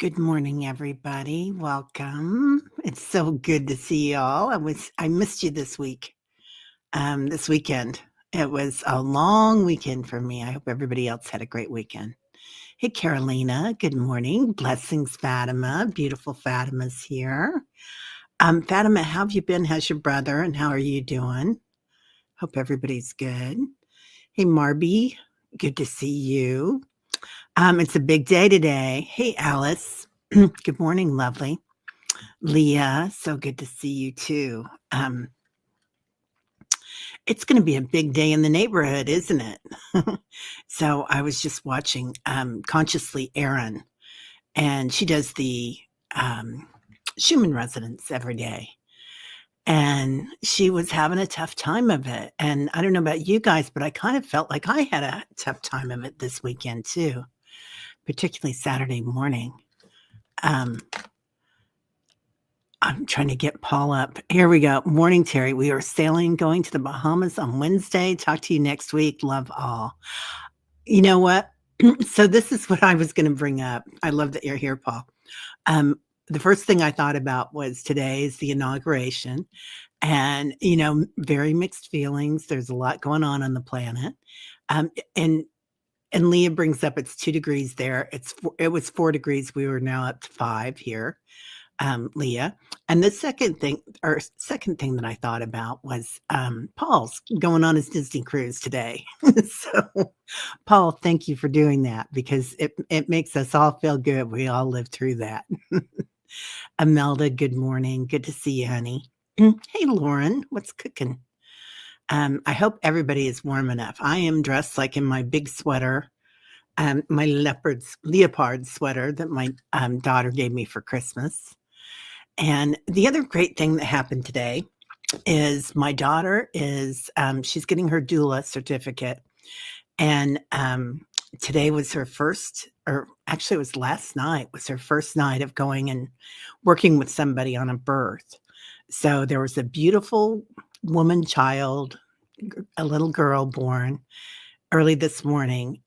Good morning, everybody. Welcome. It's so good to see y'all. I missed you this weekend. It was a long weekend for me. I hope everybody else had a great weekend. Hey, Carolina. Good morning. Blessings, Fatima. Beautiful Fatima's here. Fatima, how have you been? How's your brother? And how are you doing? Hope everybody's good. Hey, Marby. Good to see you. It's a big day today. Hey, Alice. Good morning, lovely. Leah, so good to see you too. It's going to be a big day in the neighborhood, isn't it? So I was just watching Consciously Erin, and she does the Schumann resonance every day. And she was having a tough time of it. And I don't know about you guys, but I kind of felt like I had a tough time of it this weekend too, particularly Saturday morning. I'm trying to get Paul up. Here we go. Morning, Terry. We are sailing, going to the Bahamas on Wednesday. Talk to you next week. Love all. You know what? So this is what I was going to bring up. I love that you're here, Paul. The first thing I thought about was today is the inauguration, and very mixed feelings. There's a lot going on the planet, and Leah brings up it's 2 degrees there. It was 4 degrees. We were now up to 5 here. Leah. And the second thing that I thought about was Paul's going on his Disney cruise today. So, Paul, thank you for doing that because it makes us all feel good. We all lived through that. Imelda, good morning. Good to see you, honey. Hey, Lauren, what's cooking? I hope everybody is warm enough. I am dressed like in my big sweater, my leopard sweater that my daughter gave me for Christmas. And the other great thing that happened today is my daughter she's getting her doula certificate. And today was her first, or actually it was last night, was her first night of going and working with somebody on a birth. So there was a beautiful woman child, a little girl born early this morning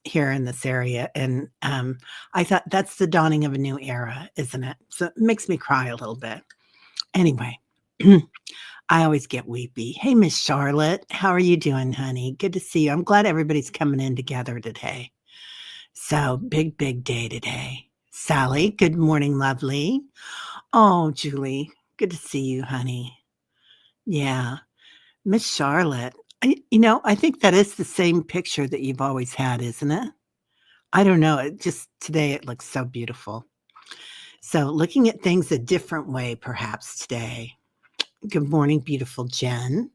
here in this area. And I thought that's the dawning of a new era, isn't it? So it makes me cry a little bit. Anyway, I always get weepy. Hey, Miss Charlotte, how are you doing, honey? Good to see you. I'm glad everybody's coming in together today. So big day today. Sally, good morning, lovely. Oh, Julie, good to see you, honey. Yeah. Miss Charlotte, I think that is the same picture that you've always had, isn't it? I don't know. Today it looks so beautiful. So looking at things a different way, perhaps today. Good morning, beautiful Jen.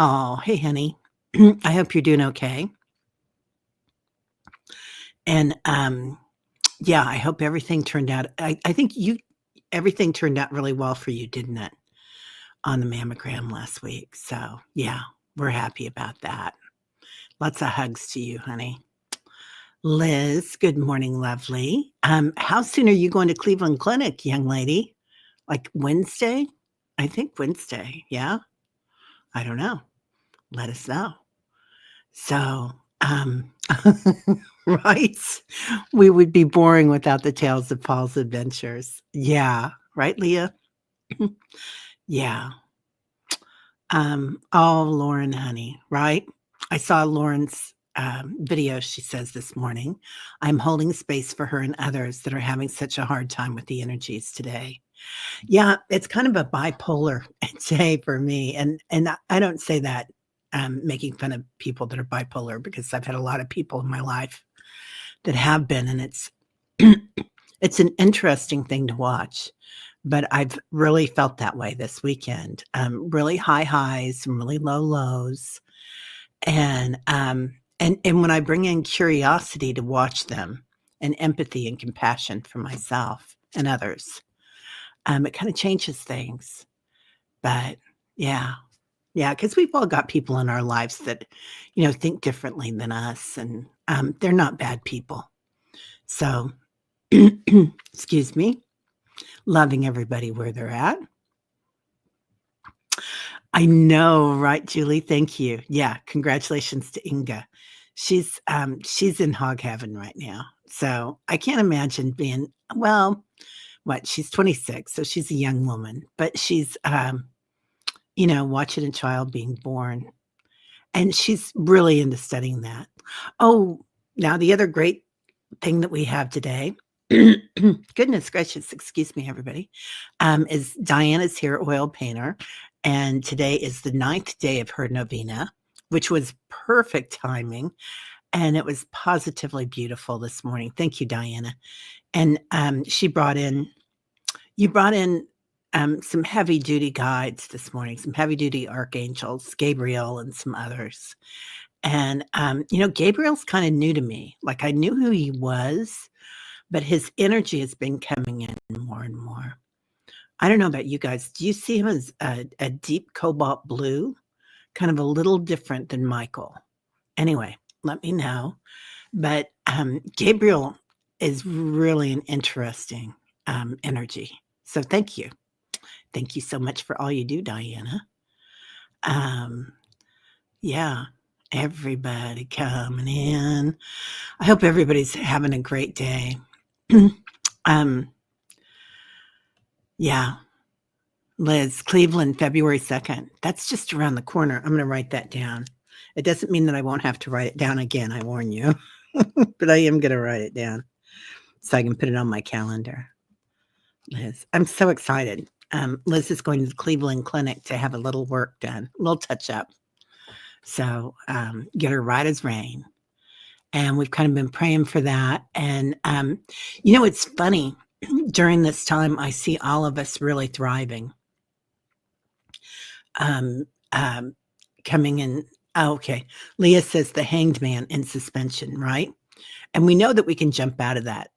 Oh, hey, honey. I hope you're doing okay. And yeah, I hope everything turned out. I think everything turned out really well for you, didn't it? On the mammogram last week. So yeah, we're happy about that. Lots of hugs to you, honey. Liz, good morning, lovely. How soon are you going to Cleveland Clinic, young lady? Like Wednesday? I think Wednesday. Yeah. I don't know. Let us know. So, right? We would be boring without the tales of Paul's adventures. Yeah. Right, Leah? Yeah. Oh, Lauren, honey, right? I saw Lauren's video, she says this morning. I'm holding space for her and others that are having such a hard time with the energies today. Yeah, it's kind of a bipolar day for me. And I don't say that making fun of people that are bipolar because I've had a lot of people in my life that have been, and it's an interesting thing to watch. But I've really felt that way this weekend. Really high highs, and really low lows, and when I bring in curiosity to watch them, and empathy and compassion for myself and others, it kind of changes things. But yeah, because we've all got people in our lives that think differently than us, and they're not bad people. So, excuse me. Loving everybody where they're at. I know, right, Julie? Thank you. Yeah, congratulations to Inga. she's in hog heaven right now. So I can't imagine being well, what, she's 26, so she's a young woman, but she's, watching a child being born, and she's really into studying that. Oh, now the other great thing that we have today, goodness gracious, excuse me, everybody, is Diana's here, oil painter, and today is the 9th day of her novena, which was perfect timing, and it was positively beautiful this morning. Thank you, Diana. And she brought in you brought in some heavy duty guides this morning, some heavy duty archangels, Gabriel and some others. And Gabriel's kind of new to me. Like, I knew who he was, but his energy has been coming in more and more. I don't know about you guys. Do you see him as a deep cobalt blue? Kind of a little different than Michael. Anyway, let me know. But Gabriel is really an interesting energy. So thank you. Thank you so much for all you do, Diana. Yeah, everybody coming in. I hope everybody's having a great day. Yeah. Liz, Cleveland, February 2nd. That's just around the corner. I'm going to write that down. It doesn't mean that I won't have to write it down again, I warn you. But I am going to write it down so I can put it on my calendar. Liz, I'm so excited. Liz is going to the Cleveland Clinic to have a little work done, a little touch up. So get her right as rain. And we've kind of been praying for that. And, it's funny. During this time, I see all of us really thriving. Coming in. Oh, okay. Leah says the hanged man in suspension, right? And we know that we can jump out of that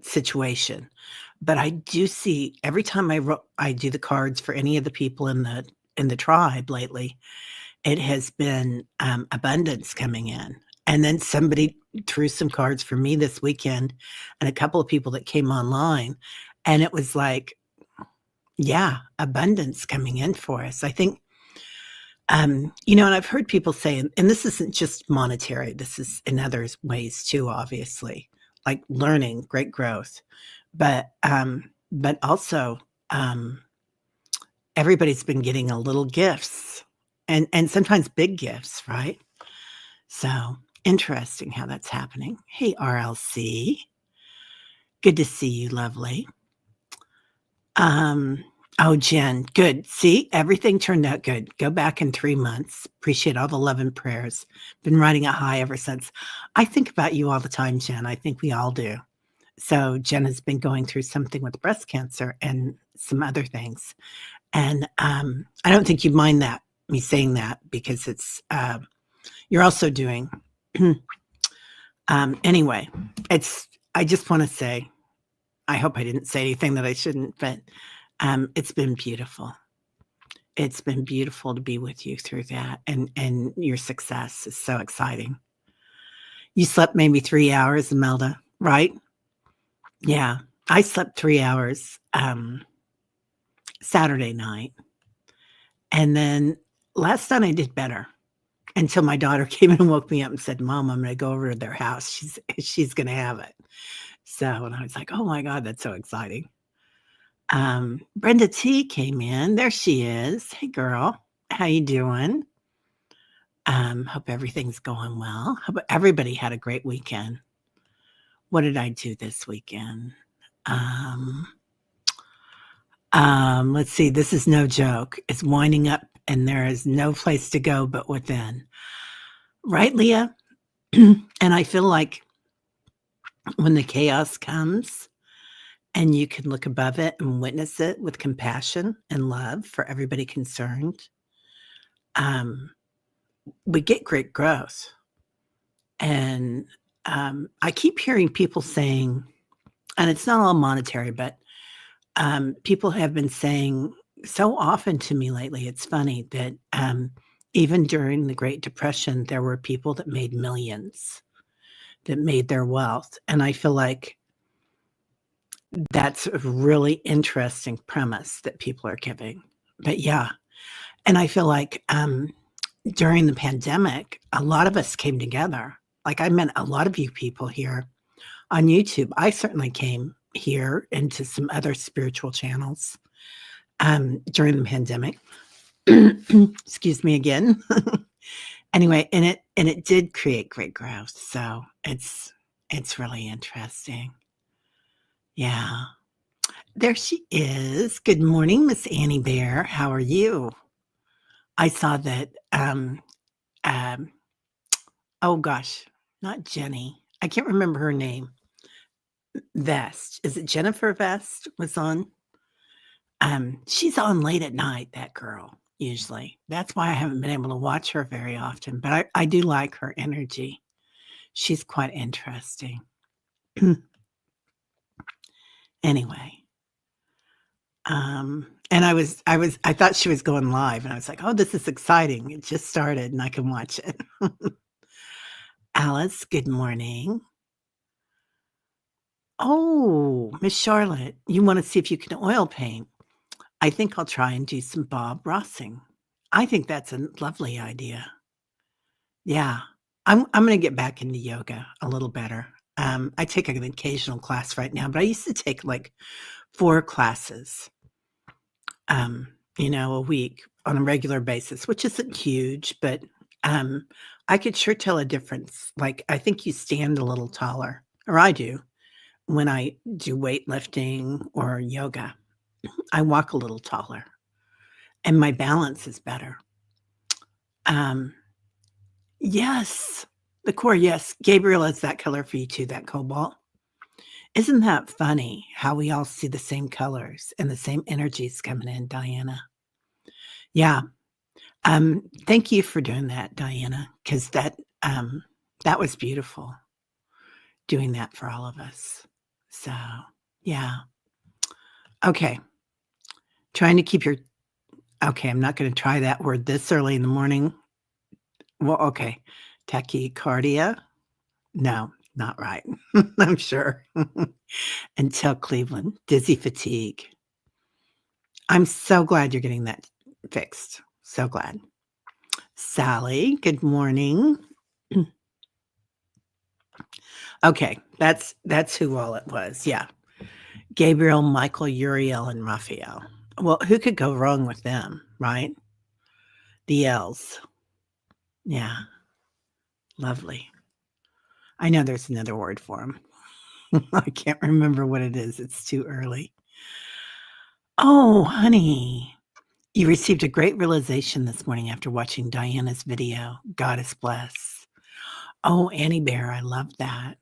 situation. But I do see every time I do the cards for any of the people in the tribe lately, it has been abundance coming in. And then somebody threw some cards for me this weekend, and a couple of people that came online, and it was like, yeah, abundance coming in for us. I think, and I've heard people say, and this isn't just monetary, this is in other ways too, obviously, like learning, great growth, but also everybody's been getting a little gifts and sometimes big gifts, right? So interesting how that's happening. Hey, RLC. Good to see you, lovely. Oh, Jen, good. See, everything turned out good. Go back in 3 months. Appreciate all the love and prayers. Been riding a high ever since. I think about you all the time, Jen. I think we all do. So Jen has been going through something with breast cancer and some other things. And I don't think you'd mind me saying that, because it's you're also doing anyway. I just want to say, I hope I didn't say anything that I shouldn't, but it's been beautiful. It's been beautiful to be with you through that, and your success is so exciting. You slept maybe 3 hours, Imelda, right? Yeah, I slept 3 hours Saturday night, and then last night I did better until my daughter came in and woke me up and said, "Mom, I'm going to go over to their house. She's going to have it." So, and I was like, "Oh my God, that's so exciting." Brenda T came in. There she is. Hey, girl. How you doing? Hope everything's going well. Hope everybody had a great weekend. What did I do this weekend? Let's see. This is no joke. It's winding up, and there is no place to go but within. Right, Leah? And I feel like when the chaos comes and you can look above it and witness it with compassion and love for everybody concerned, we get great growth. And I keep hearing people saying, and it's not all monetary, but people have been saying so often to me lately, it's funny that even during the Great Depression, there were people that made millions, that made their wealth. And I feel like that's a really interesting premise that people are giving. But yeah, and I feel like during the pandemic, a lot of us came together. Like, I met a lot of you people here on YouTube. I certainly came here into some other spiritual channels, during the pandemic. Excuse me again. Anyway, and it did create great growth, so it's really interesting. Yeah. There she is. Good morning, Miss Annie Bear. How are you? I saw that, um oh gosh, not Jenny. I can't remember her name. Vest. Is it Jennifer Vest was on? She's on late at night, that girl, usually. That's why I haven't been able to watch her very often, but I do like her energy. She's quite interesting. Anyway, and I thought she was going live, and I was like, "Oh, this is exciting. It just started, and I can watch it." Alice, good morning. Oh, Miss Charlotte, you wanna see if you can oil paint. I think I'll try and do some Bob Rossing. I think that's a lovely idea. Yeah. I'm gonna get back into yoga a little better. I take an occasional class right now, but I used to take, like, 4 classes, a week on a regular basis, which isn't huge, but, um, I could sure tell a difference. Like, I think you stand a little taller, or I do, when I do weightlifting or yoga. I walk a little taller, and my balance is better. Um, yes, the core, yes. Gabriel is that color for you too, that cobalt. Isn't that funny how we all see the same colors and the same energies coming in, Diana? Yeah. Thank you for doing that, Diana, because that was beautiful doing that for all of us. So, yeah. Okay. Trying to keep your okay, I'm not gonna try that word this early in the morning. Well, okay. Tachycardia? No, not right. I'm sure. Until Cleveland. Dizzy fatigue. I'm so glad you're getting that fixed. So glad. Sally, good morning. Okay, that's who all it was. Yeah. Gabriel, Michael, Uriel, and Raphael. Well, who could go wrong with them, right? The L's. Yeah. Lovely. I know there's another word for them. I can't remember what it is. It's too early. Oh, honey. You received a great realization this morning after watching Diana's video. Goddess bless. Oh, Annie Bear, I love that.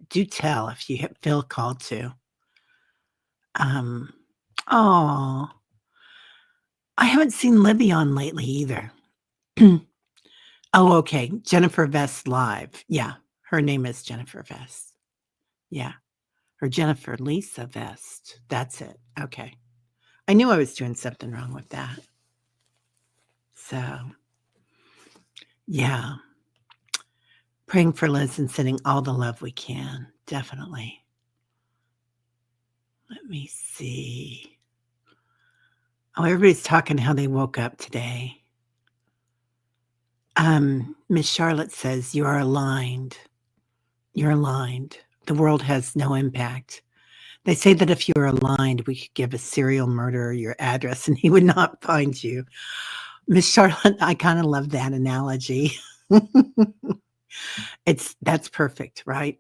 Do tell if you feel called to. Um, oh, I haven't seen Libby on lately either. Oh, okay. Jennifer Vest live. Yeah, her name is Jennifer Vest. Yeah, or Jennifer Lisa Vest. That's it. Okay. I knew I was doing something wrong with that. So, yeah. Praying for Liz and sending all the love we can. Definitely. Let me see. Oh, everybody's talking how they woke up today. Miss Charlotte says, "You are aligned. You're aligned. The world has no impact." They say that if you were aligned, we could give a serial murderer your address and he would not find you. Miss Charlotte, I kinda love that analogy. That's perfect, right?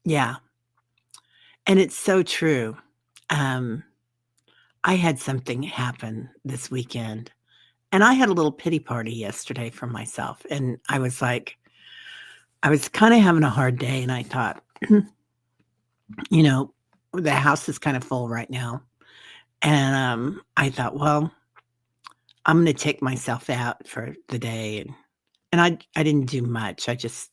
Yeah, and it's so true. Um, I had something happen this weekend, and I had a little pity party yesterday for myself, and I was like I was kinda having a hard day, and I thought, you know, the house is kinda full right now, and, I thought, "Well, I'm gonna take myself out for the day," and I didn't do much. I just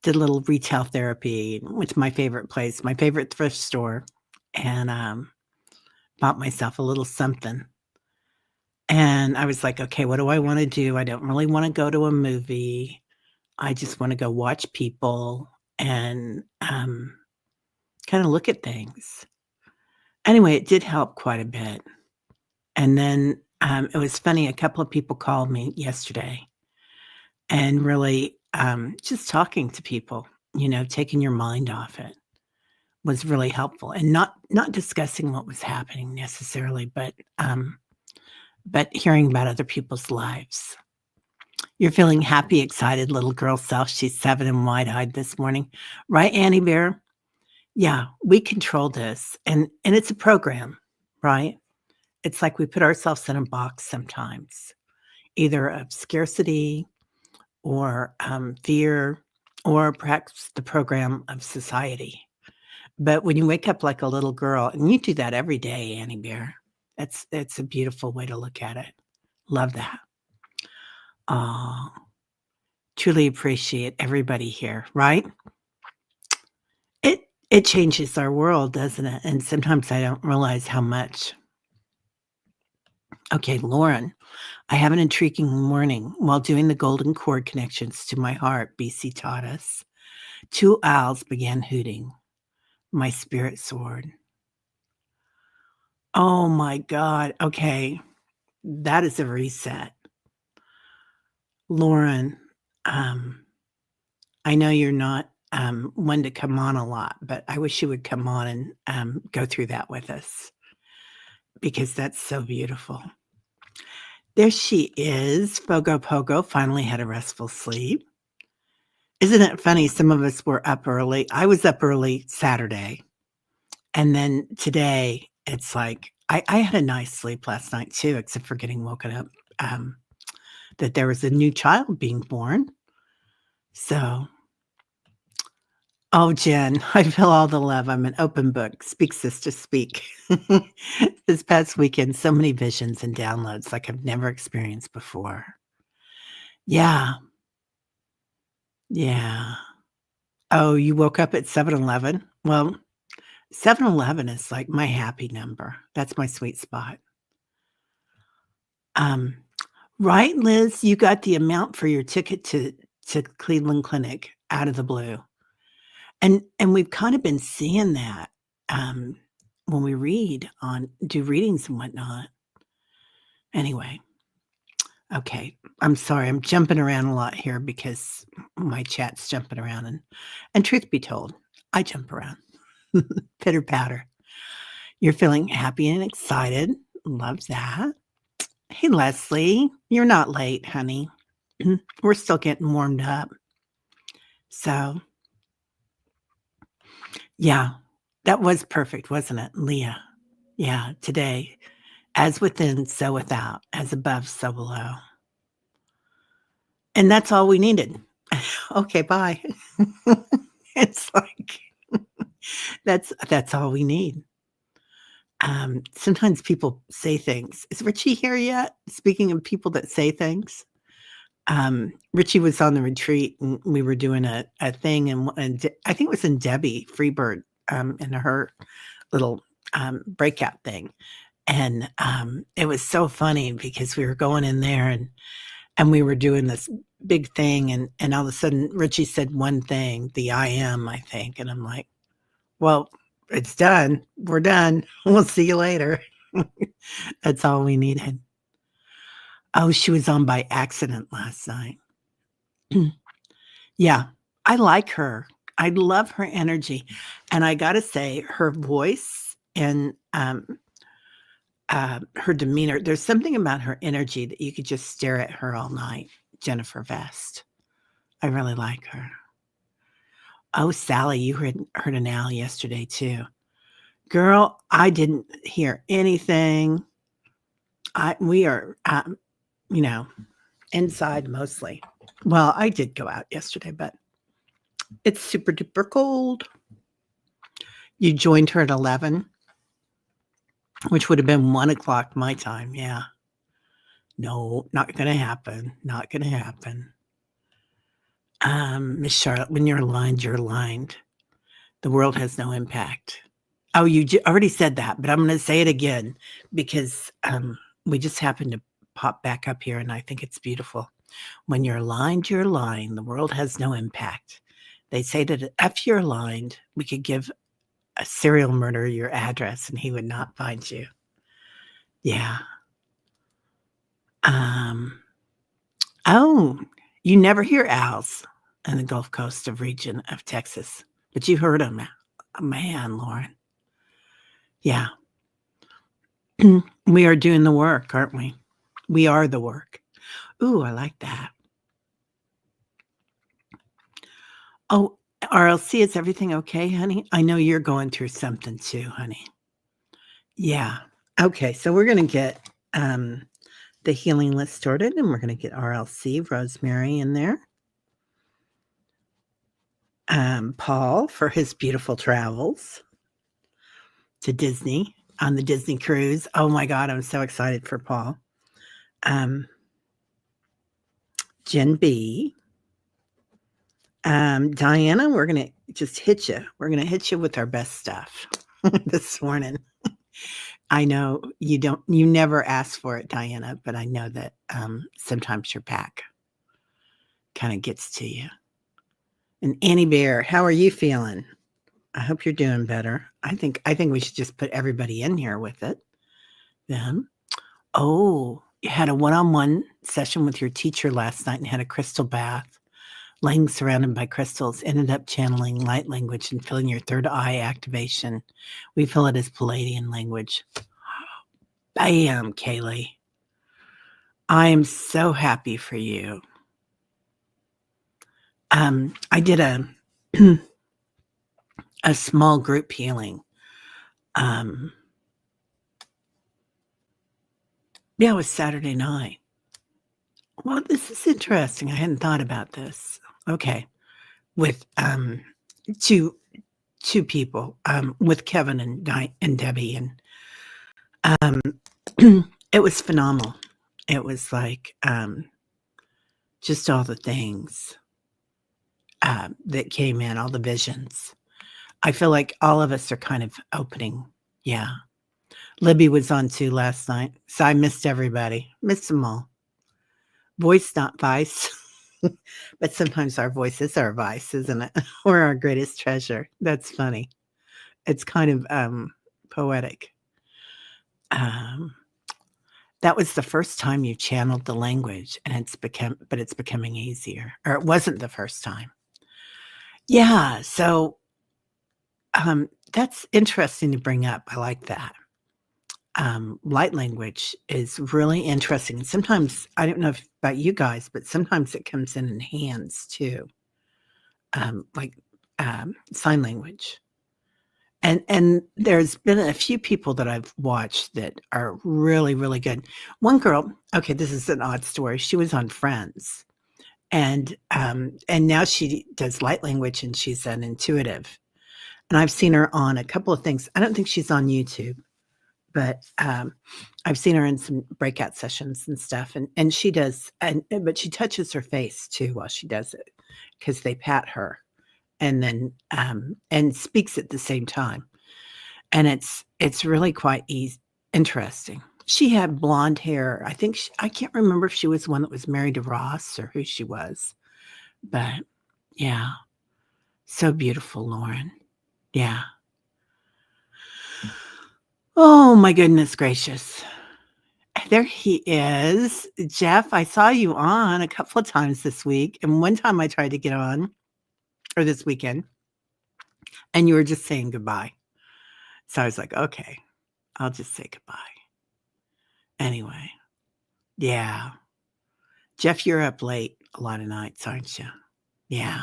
did a little retail therapy, went to my favorite place, my favorite thrift store, and, bought myself a little something. And I was like, "Okay, what do I wanna do? I don't really wanna go to a movie. I just wanna go watch people and, kinda look at things." Anyway, it did help quite a bit. And then It was funny, a couple of people called me yesterday and really, just talking to people, taking your mind off it was really helpful, and not discussing what was happening necessarily, but hearing about other people's lives. You're feeling happy, excited little girl self. She's 7 and wide-eyed this morning. Right, Annie Bear? Yeah, we control this, and it's a program, right? It's like we put ourselves in a box sometimes, either of scarcity or, fear or perhaps the program of society. But when you wake up like a little girl and you do that every day, Annie Bear, it's a beautiful way to look at it. Love that. Aw, truly appreciate everybody here, right? It changes our world, doesn't it? And sometimes I don't realize how much. Okay, Lauren, I have an intriguing morning. While doing the golden cord connections to my heart, BC taught us, 2 owls began hooting. My spirit soared. Oh my God. Okay, that is a reset. Lauren, um, I know you're not one to come on a lot, but I wish you would come on and go through that with us because that's so beautiful. There she is. Fogo Pogo finally had a restful sleep. Isn't it funny? Some of us were up early. I was up early Saturday. And then today, it's like I had a nice sleep last night too, except for getting woken up that there was a new child being born. So, oh, Jen, I feel all the love. I'm an open book. Speak, sister, speak. This past weekend, so many visions and downloads like I've never experienced before. Yeah, yeah. Oh, you woke up at 7-Eleven? Well, 7-Eleven is like my happy number. That's my sweet spot. Um, right, Liz? You got the amount for your ticket to Cleveland Clinic out of the blue. And we've kind of been seeing that, um, when we do readings and whatnot. Anyway, okay. I'm sorry, I'm jumping around a lot here because my chat's jumping around, and truth be told, I jump around. Pitter patter. You're feeling happy and excited. Love that. Hey, Leslie, you're not late, honey. We're still getting warmed up. So, yeah, that was perfect, wasn't it, Leah? Yeah, today, as within, so without, as above, so below. And that's all we needed. Okay, bye. It's like that's all we need. Sometimes people say things. Is Richie here yet? Speaking of people that say things. Richie was on the retreat and we were doing a thing and I think it was in Debbie Freebird, in her little, breakout thing. And, it was so funny because we were going in there and we were doing this big thing and all of a sudden Richie said one thing, the I am, I think. And I'm like, well, it's done. We're done. We'll see you later. That's all we needed. Oh, she was on by accident last night. Yeah, I like her. I love her energy, and I gotta say, her voice and, her demeanor, there's something about her energy that you could just stare at her all night. Jennifer Vest. I really like her. Oh, Sally, you heard an owl yesterday too. Girl, I didn't hear anything. We are, you know, inside mostly. Well, I did go out yesterday, but it's super duper cold. You joined her at 11, which would have been 1 o'clock my time. Yeah. No, not going to happen. Not going to happen. Miss Charlotte, when you're aligned, you're aligned. The world has no impact. Oh, you already said that, but I'm going to say it again because we just happened to pop back up here and I think it's beautiful. When you're aligned, you're aligned. The world has no impact. They say that if you're aligned, we could give a serial murderer your address and he would not find you. Yeah. Um, oh, you never hear owls in the Gulf Coast of region of Texas, but you heard them. Man, Lauren. Yeah. We are doing the work, aren't we? We are the work. Ooh, I like that. Oh, RLC, is everything okay, honey? I know you're going through something too, honey. Yeah. Okay, so we're gonna get the healing list started, and we're gonna get RLC, Rosemary in there. Paul for his beautiful travels to Disney on the Disney cruise. Oh my God, I'm so excited for Paul. Jen B. Diana, we're gonna just hit you. We're gonna hit you with our best stuff this morning. I know you never ask for it, Diana, but I know that sometimes your back kind of gets to you. And Annie Bear, how are you feeling? I hope you're doing better. I think we should just put everybody in here with it. Then, oh, you had a one-on-one session with your teacher last night and had a crystal bath. Laying surrounded by crystals, ended up channeling light language and feeling your third eye activation. We feel it as Palladian language. Bam, Kaylee. I am so happy for you. I did a a small group healing. Yeah, it was Saturday night. Well, this is interesting. I hadn't thought about this. Okay. With two people, with Kevin and Debbie, and it was phenomenal. It was like just all the things that came in, all the visions. I feel like all of us are kind of opening. Yeah. Libby was on too last night, so I missed everybody. Missed them all. Voice, not vice. But sometimes our voice is our vice, isn't it? Or our greatest treasure. That's funny. It's kind of poetic. That was the first time you channeled the language, and it's becoming easier. Or it wasn't the first time. Yeah, so that's interesting to bring up. I like that. Light language is really interesting. Sometimes, I don't know about you guys, but sometimes it comes in hands too, like sign language. And there's been a few people that I've watched that are really, really good. One girl, okay, this is an odd story. She was on Friends, and now she does light language, and she's an intuitive. And I've seen her on a couple of things. I don't think she's on YouTube, but I've seen her in some breakout sessions and stuff. And she does, but she touches her face too while she does it, because they pat her and then and speaks at the same time. And it's really quite interesting. She had blonde hair. I think I can't remember if she was one that was married to Ross or who she was, but yeah, so beautiful, Lauren. Yeah. Oh my goodness gracious. There he is. Jeff, I saw you on a couple of times this week, and one time I tried to get on, or this weekend, and you were just saying goodbye. So I was like, okay, I'll just say goodbye. Anyway, yeah. Jeff, you're up late a lot of nights, aren't you? Yeah.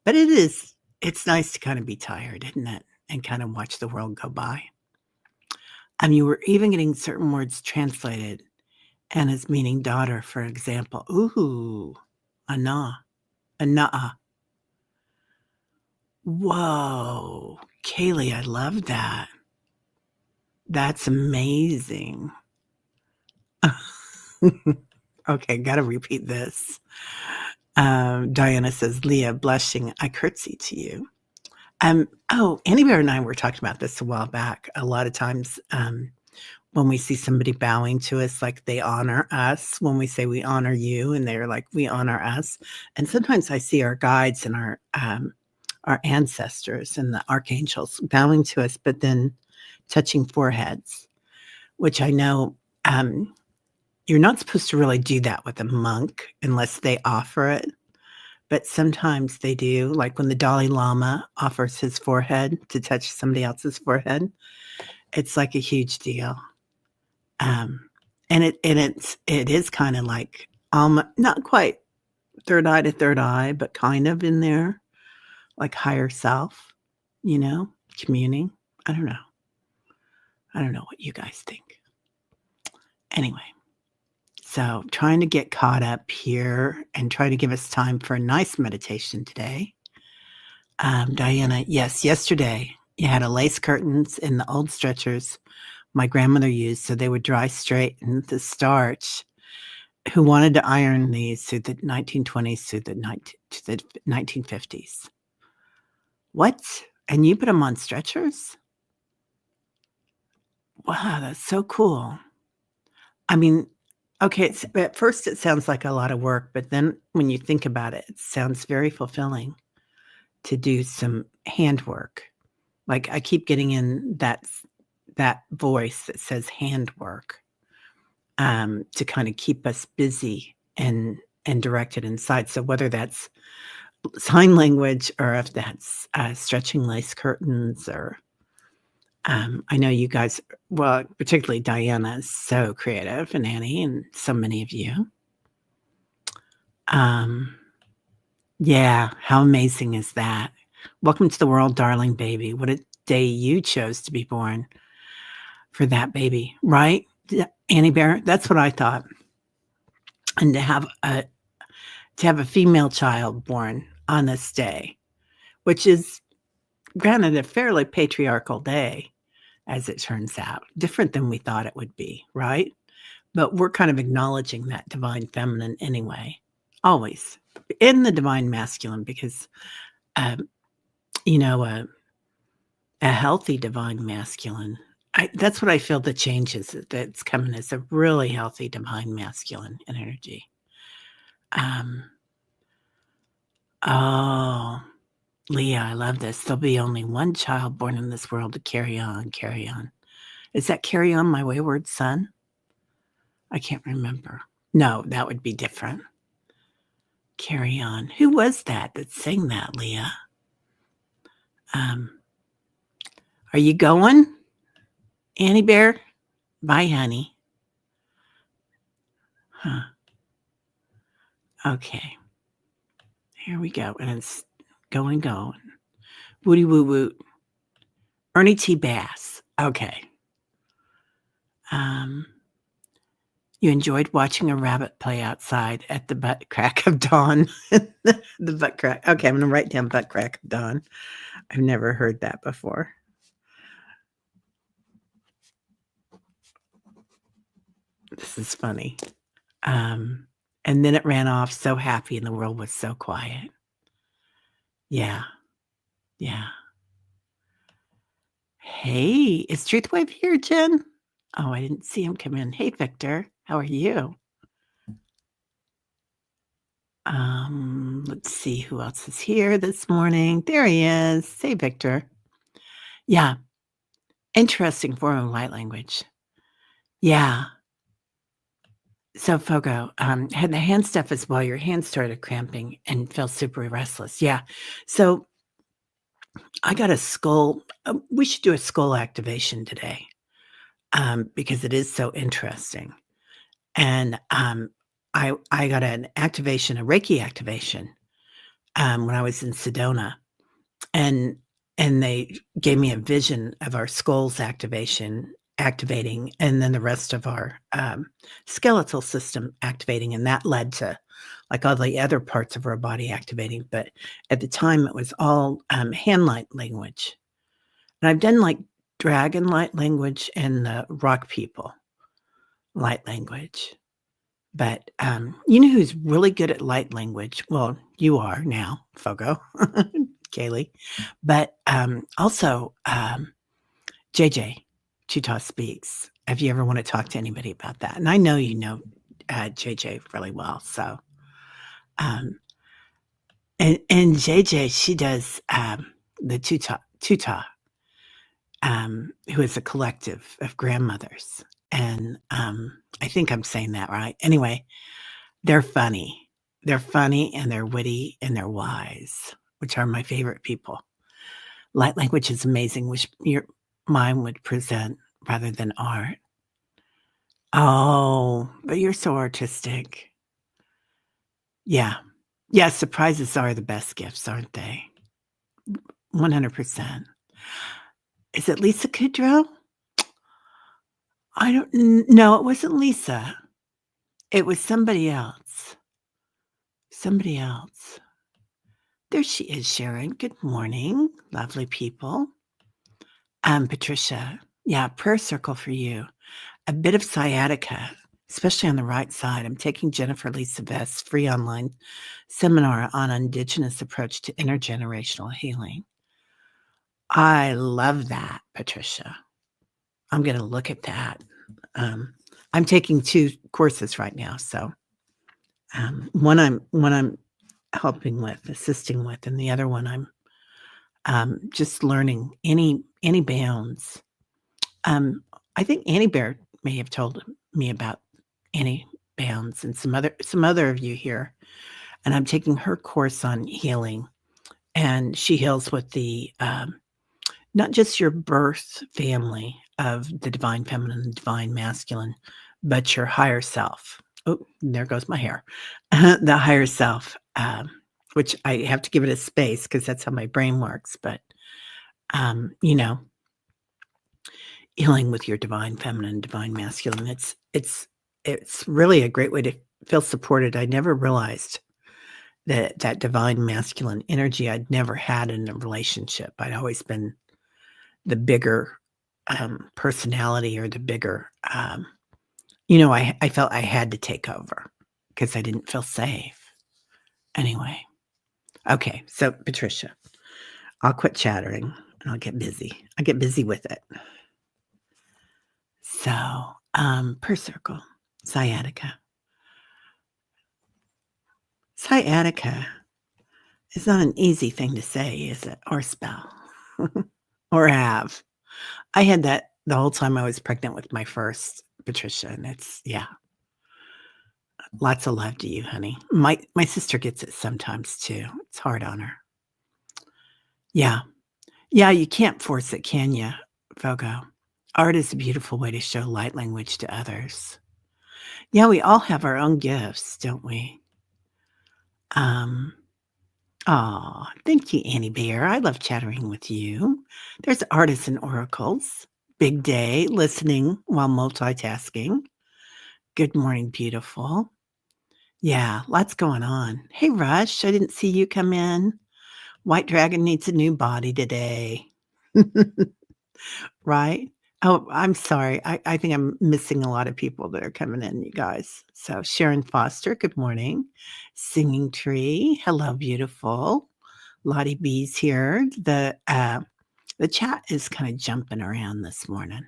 But it's nice to kind of be tired, isn't it? And kind of watch the world go by. You were even getting certain words translated and as meaning daughter, for example. Ooh, Anna, Anaa. Whoa, Kaylee, I love that. That's amazing. Okay, gotta repeat this. Diana says, Leah, blushing, I curtsy to you. Annie Bear and I were talking about this a while back. A lot of times, when we see somebody bowing to us, like they honor us, when we say we honor you, and they're like, we honor us. And sometimes I see our guides and our ancestors and the archangels bowing to us, but then touching foreheads, which I know, you're not supposed to really do that with a monk unless they offer it, but sometimes they do, like when the Dalai Lama offers his forehead to touch somebody else's forehead, it's like a huge deal. Um, and it is kinda like, not quite third eye to third eye, but kind of in there, like higher self, communing. I don't know. I don't know what you guys think. Anyway, so trying to get caught up here and try to give us time for a nice meditation today. Diana, yes, yesterday you had a lace curtains in the old stretchers my grandmother used so they would dry straight in the starch. Who wanted to iron these through the 1920s to the 1950s. What? And you put them on stretchers? Wow, that's so cool. I mean, okay, at first it sounds like a lot of work, but then when you think about it, it sounds very fulfilling to do some handwork. Like, I keep getting in that voice that says handwork, to kinda keep us busy and directed inside. So whether that's sign language or if that's, stretching lace curtains or, I know you guys well, particularly Diana is so creative and Annie and so many of you. Um, yeah, how amazing is that? Welcome to the world, darling baby. What a day you chose to be born for that baby, right? Annie Bear? That's what I thought. And to have a female child born on this day, which is granted a fairly patriarchal day, as it turns out, different than we thought it would be, right? But we're kind of acknowledging that divine feminine anyway, always in the divine masculine, because um, you know, a healthy divine masculine. That's what I feel the change is that's coming is a really healthy divine masculine energy. Um, oh, Leah, I love this. There'll be only one child born in this world to carry on, carry on. Is that carry on my wayward son? I can't remember. No, that would be different. Carry on. Who was that sang that, Leah? Are you going, Annie Bear? Bye, honey. Huh. Okay. Here we go. And it's going. Woody woo woot. Ernie T. Bass. Okay. You enjoyed watching a rabbit play outside at the butt crack of dawn. The butt crack. Okay, I'm going to write down butt crack of dawn. I've never heard that before. This is funny. And then it ran off so happy and the world was so quiet. Yeah. Yeah. Hey, is Truthwave here, Jen? Oh, I didn't see him come in. Hey, Victor. How are you? Let's see who else is here this morning. There he is. Hey, Victor. Yeah. Interesting form of light language. Yeah. So, Fogo, had the hand stuff as well. Your hands started cramping and felt super restless. Yeah. So, I got a skull. We should do a skull activation today because it is so interesting. And I got an activation, a Reiki activation, when I was in Sedona, and they gave me a vision of our skulls activating, and then the rest of our skeletal system activating, and that led to like all the other parts of our body activating. But at the time, it was all hand light language, and I've done like dragon light language and the rock people light language. But, you know who's really good at light language? Well, you are now, Fogo, Kaylee. But, also, JJ, Chita Speaks, if you ever wanna talk to anybody about that. And I know you know, JJ really well, so, and JJ, she does, the Tuta, who is a collective of grandmothers. and, I think I'm saying that right. Anyway, they're funny. They're funny, and they're witty, and they're wise, which are my favorite people. Light language is amazing, which your mind would present rather than art. Oh, but you're so artistic. Yeah. Yeah, surprises are the best gifts, aren't they? 100%. Is it Lisa Kudrow? I don't no, it wasn't Lisa. It was somebody else. Somebody else. There she is, Sharon. Good morning, lovely people. Patricia. Yeah, prayer circle for you. A bit of sciatica, especially on the right side. I'm taking Jennifer Lisa Vest's free online seminar on Indigenous approach to intergenerational healing. I love that, Patricia. I'm going to look at that. I'm taking 2 courses right now, so one I'm helping with, assisting with, and the other one I'm just learning any bounds. I think Annie Bear may have told me about Annie Bounds and some other of you here, and I'm taking her course on healing, and she heals with the not just your birth family of the divine feminine and divine masculine, but your higher self. Oh, there goes my hair. The higher self, which I have to give it a space because that's how my brain works. But you know, healing with your divine feminine, divine masculine. It's really a great way to feel supported. I never realized that divine masculine energy I'd never had in a relationship. I'd always been the bigger personality or the bigger, I felt I had to take over because I didn't feel safe. Anyway, okay, so Patricia, I'll quit chattering and I'll get busy. I get busy with it. So, per circle, sciatica. Sciatica is not an easy thing to say, is it? Or spell. Or have. I had that the whole time I was pregnant with my first, Patricia, and yeah. Lots of love to you, honey. My sister gets it sometimes too. It's hard on her. Yeah. Yeah, you can't force it, can you, Fogo? Art is a beautiful way to show light language to others. Yeah, we all have our own gifts, don't we? Thank you, Annie Bear. I love chattering with you. There's artists and oracles. Big day, listening while multitasking. Good morning, beautiful. Yeah, lots going on. Hey, Rush, I didn't see you come in. White Dragon needs a new body today. Right? Oh, I'm sorry. I think I'm missing a lot of people that are coming in, you guys. So Sharon Foster, good morning. Singing Tree, hello, beautiful. Lottie B's here. The chat is kind of jumping around this morning.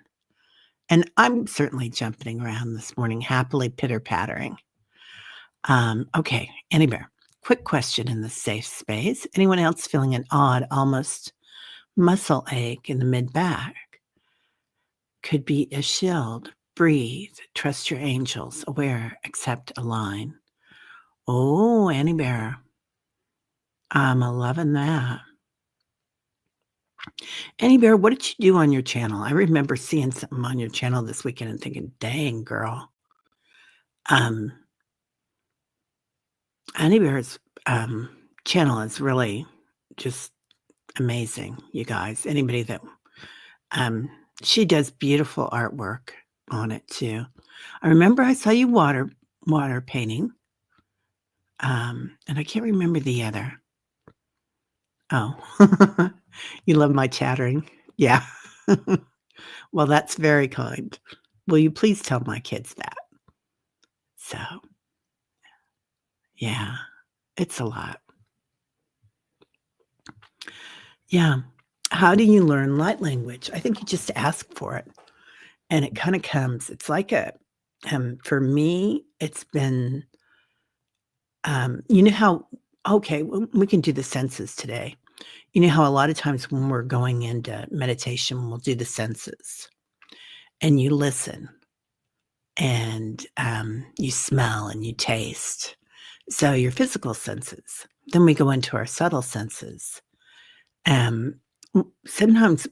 And I'm certainly jumping around this morning, happily pitter-pattering. Okay, Annie Bear, quick question in the safe space. Anyone else feeling an odd, almost muscle ache in the mid-back? Could be a shield. Breathe. Trust your angels. Aware. Accept. Align. Oh, Annie Bear. I'm loving that. Annie Bear, what did you do on your channel? I remember seeing something on your channel this weekend and thinking, dang, girl. Annie Bear's channel is really just amazing, you guys. Anybody that she does beautiful artwork on it too. I remember I saw you water painting. And I can't remember the other. Oh, you love my chattering. Yeah. Well, that's very kind. Will you please tell my kids that? So, yeah, it's a lot. Yeah. How do you learn light language? I think you just ask for it and it kind of comes. It's like for me, it's been, you know how, okay, we can do the senses today. You know how a lot of times when we're going into meditation, we'll do the senses and you listen and you smell and you taste. So your physical senses. Then we go into our subtle senses. Um, Sometimes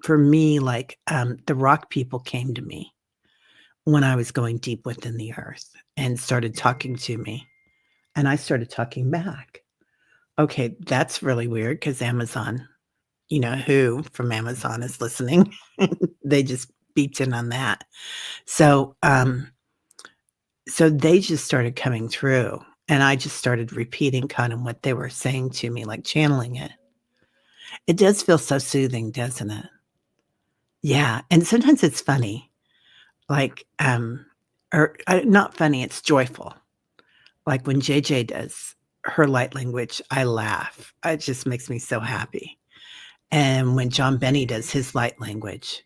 for me, like the rock people came to me when I was going deep within the earth and started talking to me, and I started talking back. Okay, that's really weird because Amazon, who from Amazon is listening. They just beeped in on that. So, so they just started coming through, and I just started repeating kind of what they were saying to me, like channeling it. It does feel so soothing, doesn't it? Yeah, and sometimes it's funny, like, or not funny, it's joyful. Like when JJ does her light language, I laugh. It just makes me so happy. And when John Benny does his light language,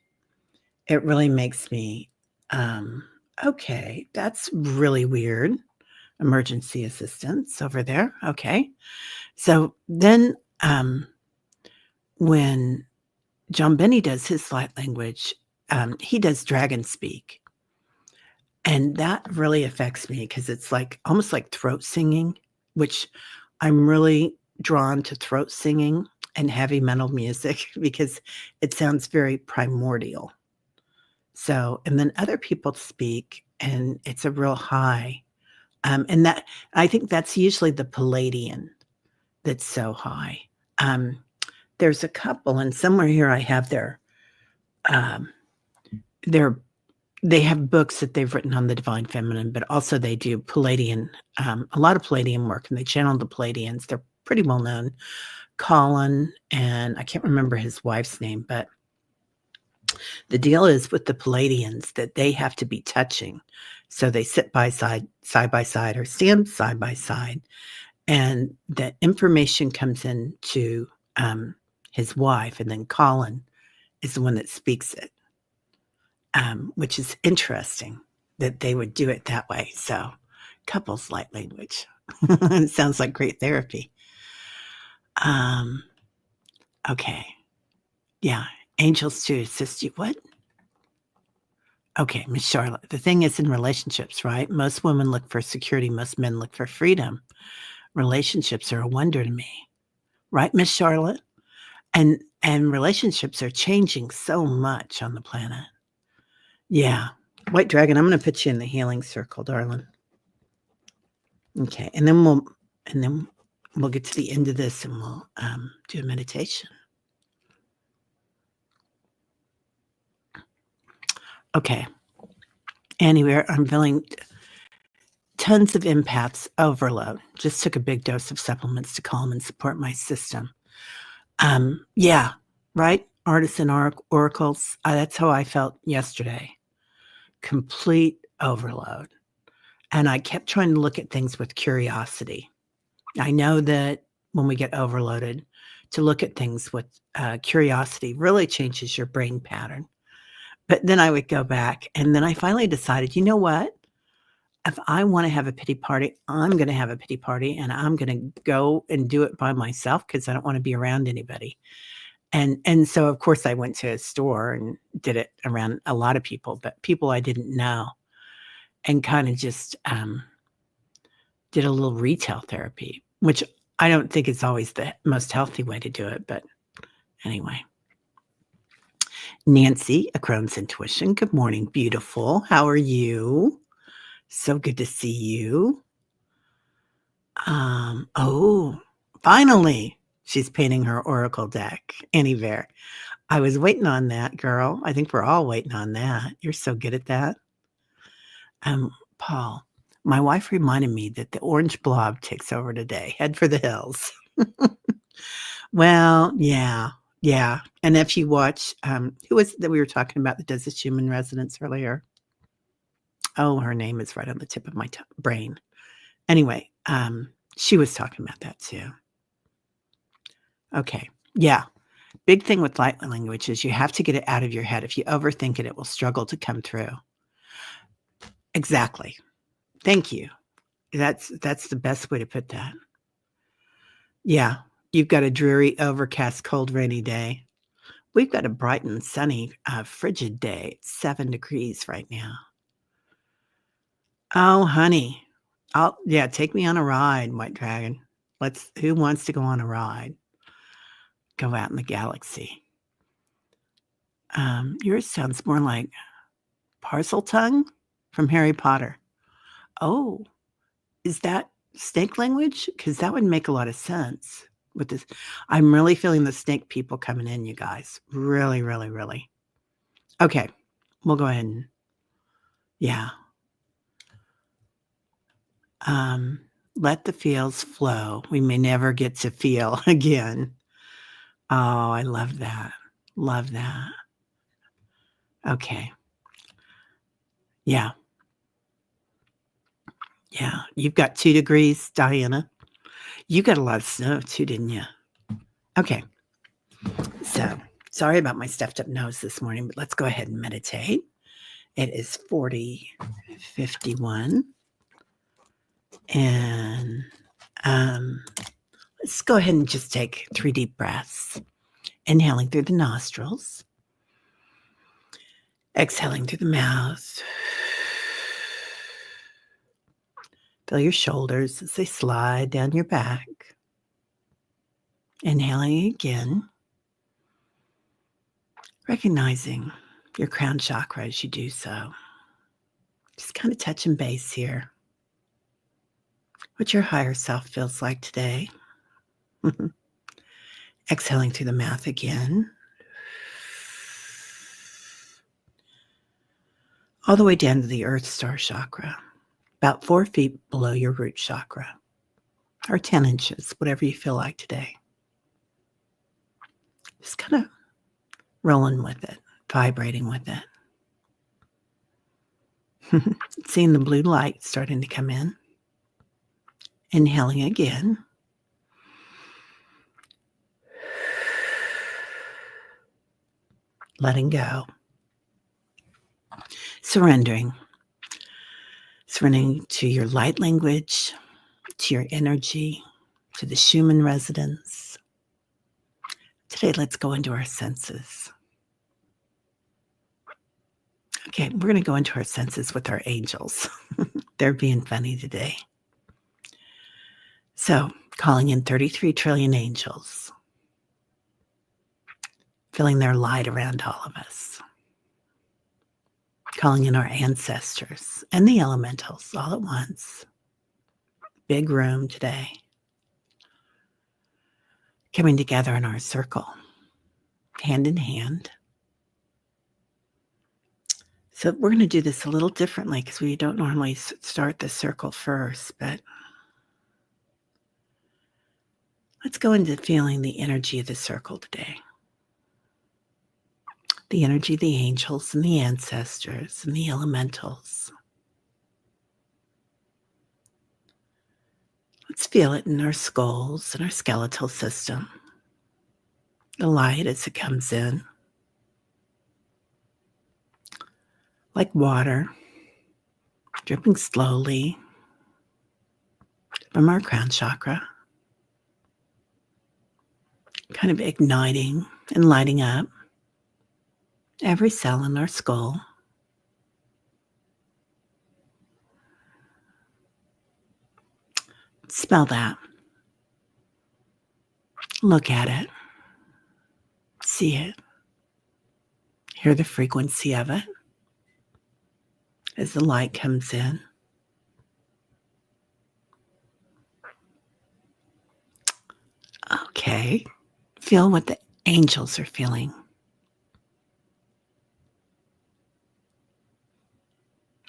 it really makes me, um, okay, that's really weird. Emergency assistance over there. Okay. So then, when John Benny does his light language, he does dragon speak. And that really affects me because it's like almost like throat singing, which I'm really drawn to throat singing and heavy metal music because it sounds very primordial. So, and then other people speak and it's a real high. And that I think that's usually the Palladian that's so high. Um, there's a couple, and somewhere here I have um, their they have books that they've written on the divine feminine, but also they do Palladian, a lot of Palladian work, and they channel the Palladians. They're pretty well known. Colin, and I can't remember his wife's name, but the deal is with the Palladians that they have to be touching. So they sit side by side, or stand side by side, and the information comes in to his wife, and then Colin is the one that speaks it, which is interesting that they would do it that way. So, couples light language. It sounds like great therapy. Um, okay. Yeah. Angels to assist you. What? Okay, Miss Charlotte. The thing is in relationships, right? Most women look for security, most men look for freedom. Relationships are a wonder to me. Right, Miss Charlotte? And relationships are changing so much on the planet. Yeah. White Dragon, I'm gonna put you in the healing circle, darling. Okay, and then we'll get to the end of this and we'll do a meditation. Okay. Anyway, I'm feeling tons of empaths overload. Just took a big dose of supplements to calm and support my system. Yeah, right? Artisan oracles. That's how I felt yesterday. Complete overload. And I kept trying to look at things with curiosity. I know that when we get overloaded, to look at things with curiosity really changes your brain pattern. But then I would go back, and then I finally decided, you know what? If I want to have a pity party, I'm going to have a pity party, and I'm going to go and do it by myself because I don't want to be around anybody. And so, of course, I went to a store and did it around a lot of people, but people I didn't know, and kind of just did a little retail therapy, which I don't think is always the most healthy way to do it. But anyway. Nancy, a Crohn's Intuition. Good morning, beautiful. How are you? So good to see you. Oh, finally, she's painting her oracle deck. Anywhere. I was waiting on that, girl. I think we're all waiting on that. You're so good at that. Paul, my wife reminded me that the orange blob takes over today. Head for the hills. Well, yeah, yeah. And if you watch, who was it that we were talking about that does this human resonance earlier? Oh, her name is right on the tip of my brain. Anyway, she was talking about that too. Okay. Yeah. Big thing with light language is you have to get it out of your head. If you overthink it, it will struggle to come through. Exactly. Thank you. That's the best way to put that. Yeah. You've got a dreary, overcast, cold, rainy day. We've got a bright and sunny, frigid day. It's 7 degrees right now. Oh, honey. Yeah, take me on a ride, White Dragon. Who wants to go on a ride? Go out in the galaxy. Yours sounds more like parcel tongue from Harry Potter. Oh, is that snake language? Because that would make a lot of sense with this. I'm really feeling the snake people coming in, you guys. Really, really, really. Okay, we'll go ahead and, yeah. Let the feels flow. We may never get to feel again. Oh, I love that. Love that. Okay. Yeah. Yeah. You've got 2 degrees, Diana. You got a lot of snow too, didn't you? Okay. So, sorry about my stuffed up nose this morning, but let's go ahead and meditate. It is 40:51. And let's go ahead and just take 3 deep breaths. Inhaling through the nostrils. Exhaling through the mouth. Feel your shoulders as they slide down your back. Inhaling again. Recognizing your crown chakra as you do so. Just kind of touching base here. What your higher self feels like today. Exhaling through the mouth again. All the way down to the Earth Star chakra. About 4 feet below your root chakra. Or 10 inches, whatever you feel like today. Just kind of rolling with it, vibrating with it. Seeing the blue light starting to come in. Inhaling again. Letting go. Surrendering. Surrendering to your light language, to your energy, to the Schumann resonance. Today, let's go into our senses. Okay, we're going to go into our senses with our angels. They're being funny today. So, calling in 33 trillion angels. Feeling their light around all of us. Calling in our ancestors and the elementals all at once. Big room today. Coming together in our circle, hand in hand. So we're going to do this a little differently because we don't normally start the circle first, but let's go into feeling the energy of the circle today. The energy of the angels and the ancestors and the elementals. Let's feel it in our skulls and our skeletal system. The light as it comes in. Like water, dripping slowly from our crown chakra. Kind of igniting and lighting up every cell in our skull. Smell that. Look at it. See it. Hear the frequency of it as the light comes in. Okay. Feel what the angels are feeling.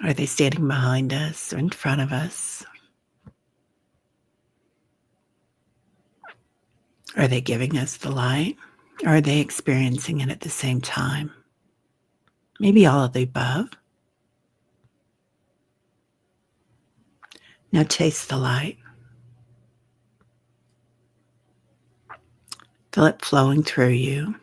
Are they standing behind us or in front of us? Are they giving us the light? Or are they experiencing it at the same time? Maybe all of the above. Now taste the light. Feel it flowing through you.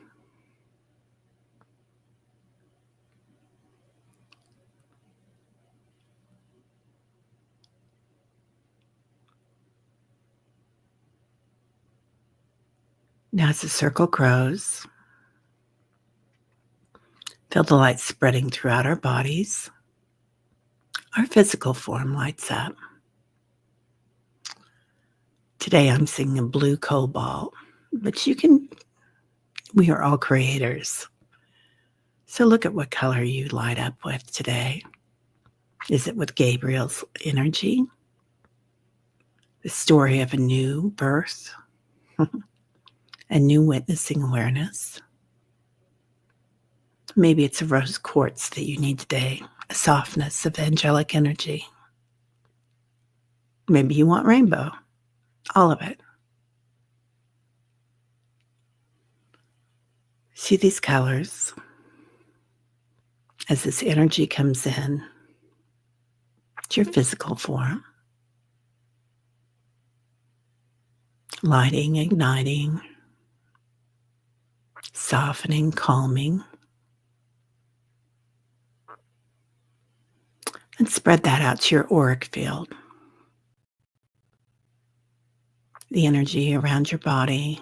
Now as the circle grows, feel the light spreading throughout our bodies, Our physical form lights up. Today I'm seeing a blue cobalt, but we are all creators. So look at what color you light up with today. Is it with Gabriel's energy? The story of a new birth? A new witnessing awareness? Maybe it's a rose quartz that you need today, a softness of angelic energy. Maybe you want rainbow, all of it. See these colors as this energy comes in to your physical form, lighting, igniting, softening, calming, and spread that out to your auric field. The energy around your body,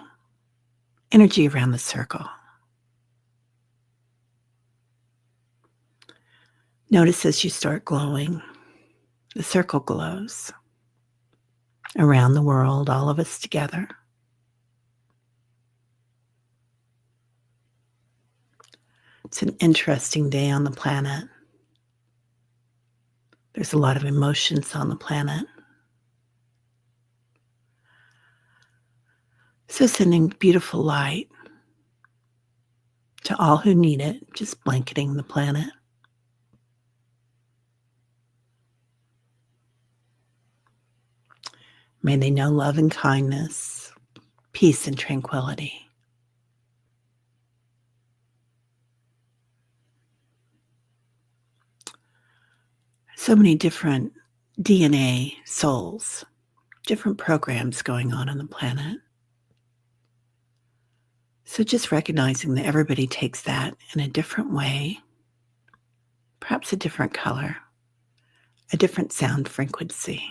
energy around the circle. Notice as you start glowing, the circle glows around the world, all of us together. It's an interesting day on the planet. There's a lot of emotions on the planet. So sending beautiful light to all who need it, just blanketing the planet. May they know love and kindness, peace and tranquility. So many different DNA souls, different programs going on the planet. So just recognizing that everybody takes that in a different way, perhaps a different color, a different sound frequency,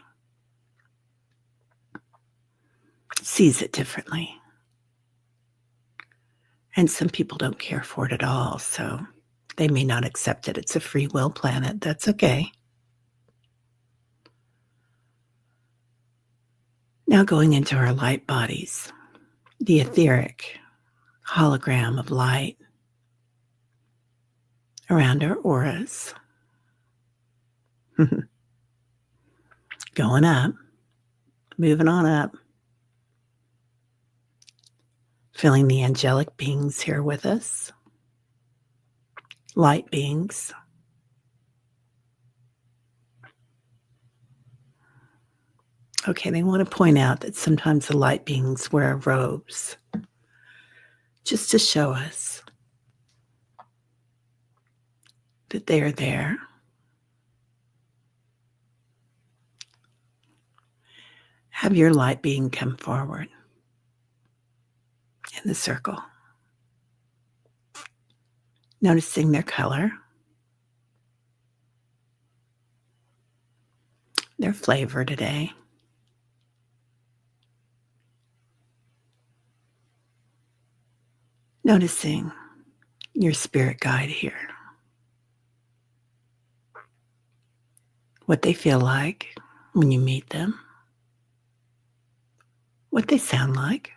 sees it differently. And some people don't care for it at all, so they may not accept it. It's a free will planet. That's okay. Now going into our light bodies, the etheric hologram of light around our auras. Going up, moving on up. Feeling the angelic beings here with us. Light beings. Okay, they want to point out that sometimes the light beings wear robes just to show us that they are there. Have your light being come forward in the circle. Noticing their color, their flavor today. Noticing your spirit guide here. What they feel like when you meet them. What they sound like.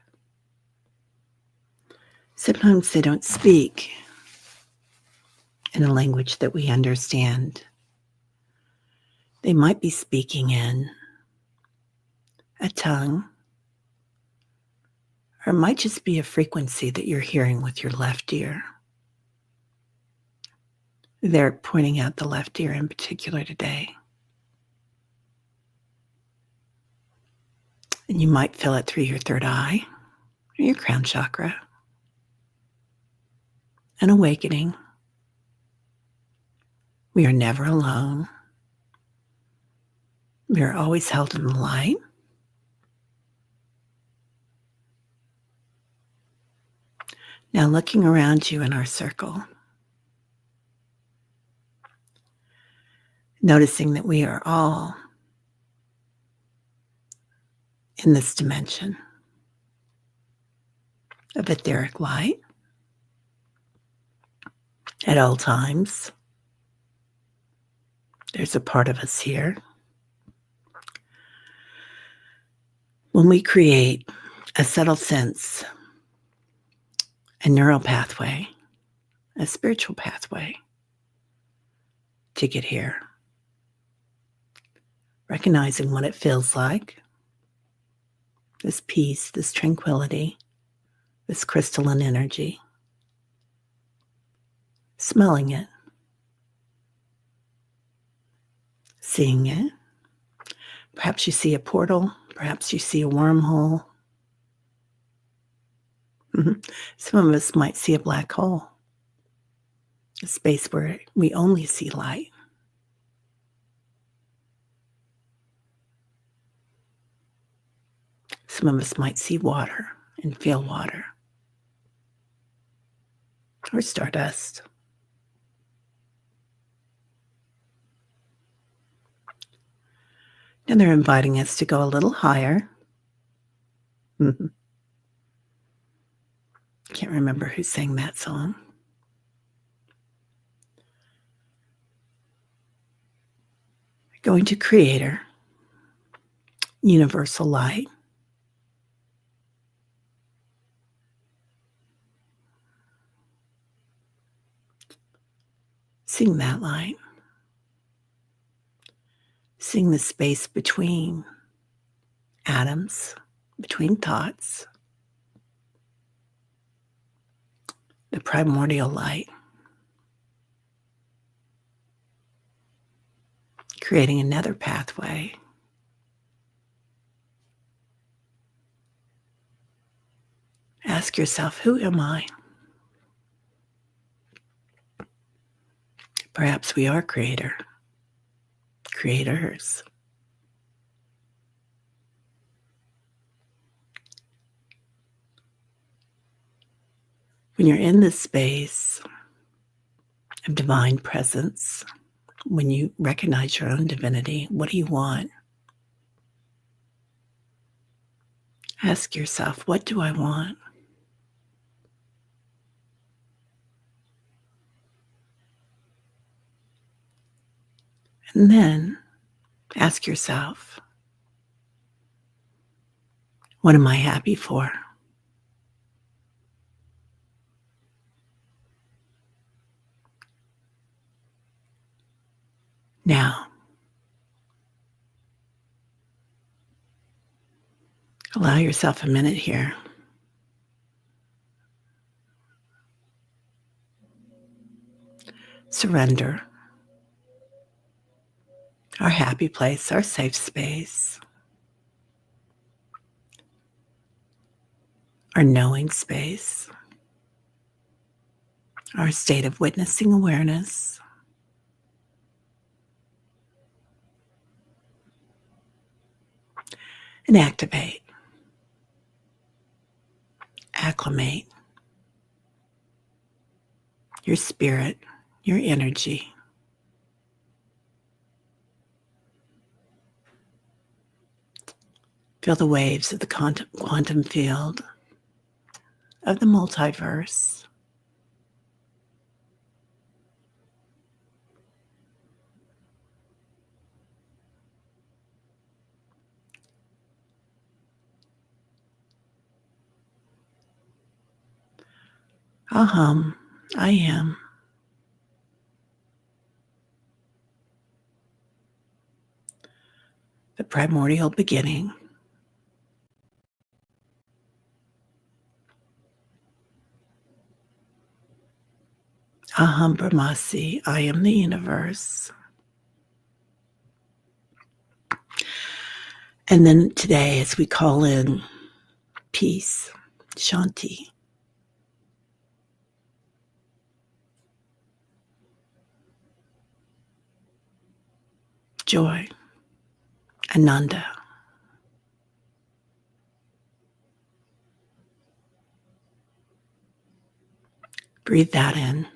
Sometimes they don't speak in a language that we understand. They might be speaking in a tongue, or it might just be a frequency that you're hearing with your left ear. They're pointing out the left ear in particular today. And you might feel it through your third eye or your crown chakra. An awakening. We are never alone. We are always held in the light. Now looking around you in our circle, noticing that we are all in this dimension of etheric light at all times. There's a part of us here. When we create a subtle sense, a neural pathway, a spiritual pathway to get here, recognizing what it feels like, this peace, this tranquility, this crystalline energy, smelling it, seeing it. Perhaps you see a portal, perhaps you see a wormhole. Some of us might see a black hole, a space where we only see light. Some of us might see water and feel water, or stardust. And they're inviting us to go a little higher. Can't remember who sang that song. Going to Creator, universal light. Seeing that light. Seeing the space between atoms, between thoughts. The primordial light. Creating another pathway. Ask yourself, who am I? Perhaps we are creator, creators. When you're in this space of divine presence, when you recognize your own divinity, what do you want? Ask yourself, what do I want? And then ask yourself, what am I happy for? Now, allow yourself a minute here. Surrender. Our happy place, our safe space, our knowing space, our state of witnessing awareness. And activate, acclimate your spirit, your energy. Feel the waves of the quantum field of the multiverse. Aham, I am. The primordial beginning. Aham Brahmasi, I am the universe. And then today, as we call in peace, Shanti, joy, Ananda, breathe that in.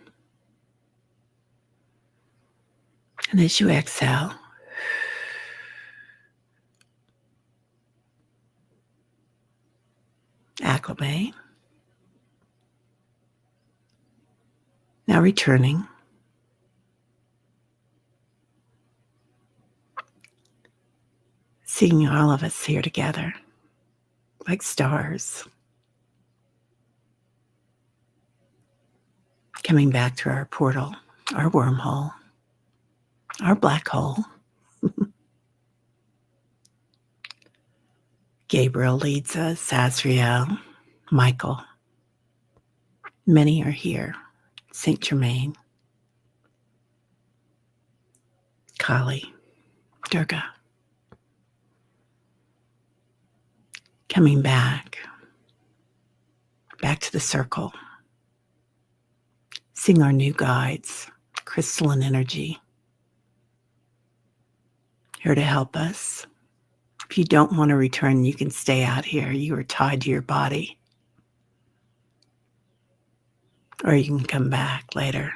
And as you exhale, acclimate. Now returning. Seeing all of us here together like stars, coming back to our portal, our wormhole, our black hole. Gabriel leads us, Azrael, Michael. Many are here. Saint Germain, Kali, Durga. Coming back to the circle. Seeing our new guides, Crystallin energy, here to help us. If you don't want to return, you can stay out here. You are tied to your body. Or you can come back later.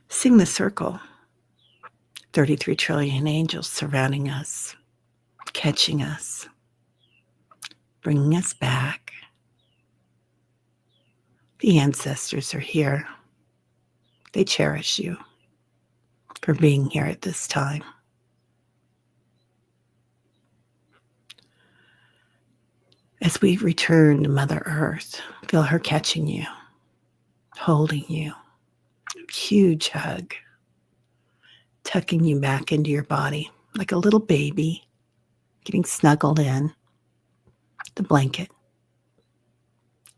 Sing the circle. 33 trillion angels surrounding us, catching us, bringing us back. The ancestors are here. They cherish you for being here at this time. As we return to Mother Earth, feel her catching you, holding you. Huge hug, tucking you back into your body like a little baby, getting snuggled in the blanket,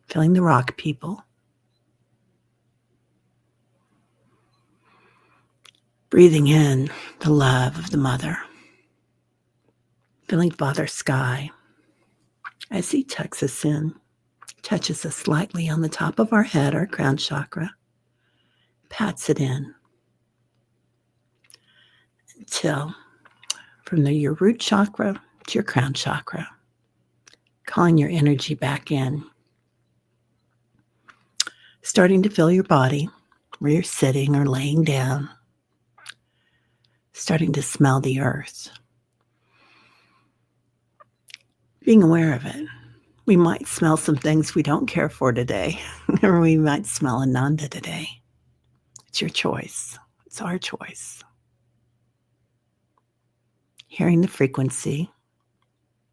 feeling the rock people. Breathing in the love of the mother, feeling Father Sky as he tucks us in, touches us lightly on the top of our head, our crown chakra, pats it in until from your root chakra to your crown chakra, calling your energy back in, starting to feel your body where you're sitting or laying down, starting to smell the earth, being aware of it. We might smell some things we don't care for today, or we might smell Ananda today. It's your choice. It's our choice. Hearing the frequency,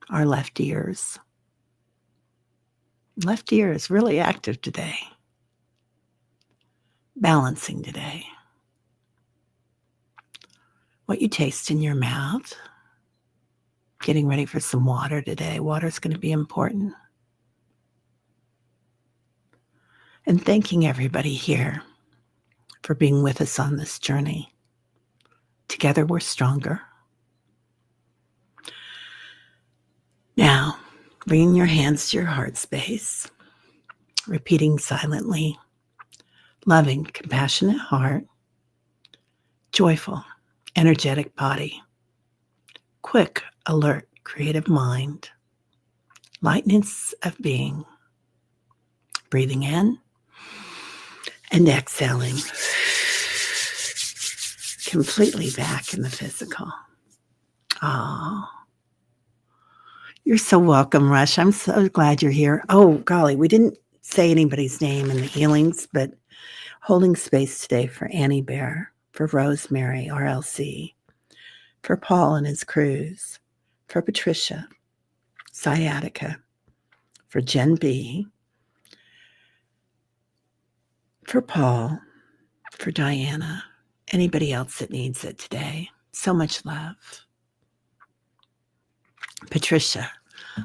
our left ears. Left ear is really active today. Balancing today. What you taste in your mouth. Getting ready for some water today. Water's going to be important. And thanking everybody here for being with us on this journey. Together we're stronger. Now, bringing your hands to your heart space, repeating silently, loving, compassionate heart, joyful, energetic body, quick, alert, creative mind, lightness of being, breathing in and exhaling, completely back in the physical. Oh, you're so welcome, Rush. I'm so glad you're here. Oh, golly, we didn't say anybody's name in the healings, but holding space today for Annie Bear, for Rosemary, RLC, for Paul and his cruise, for Patricia, Sciatica, for Jen B, for Paul, for Diana, anybody else that needs it today. So much love. Patricia,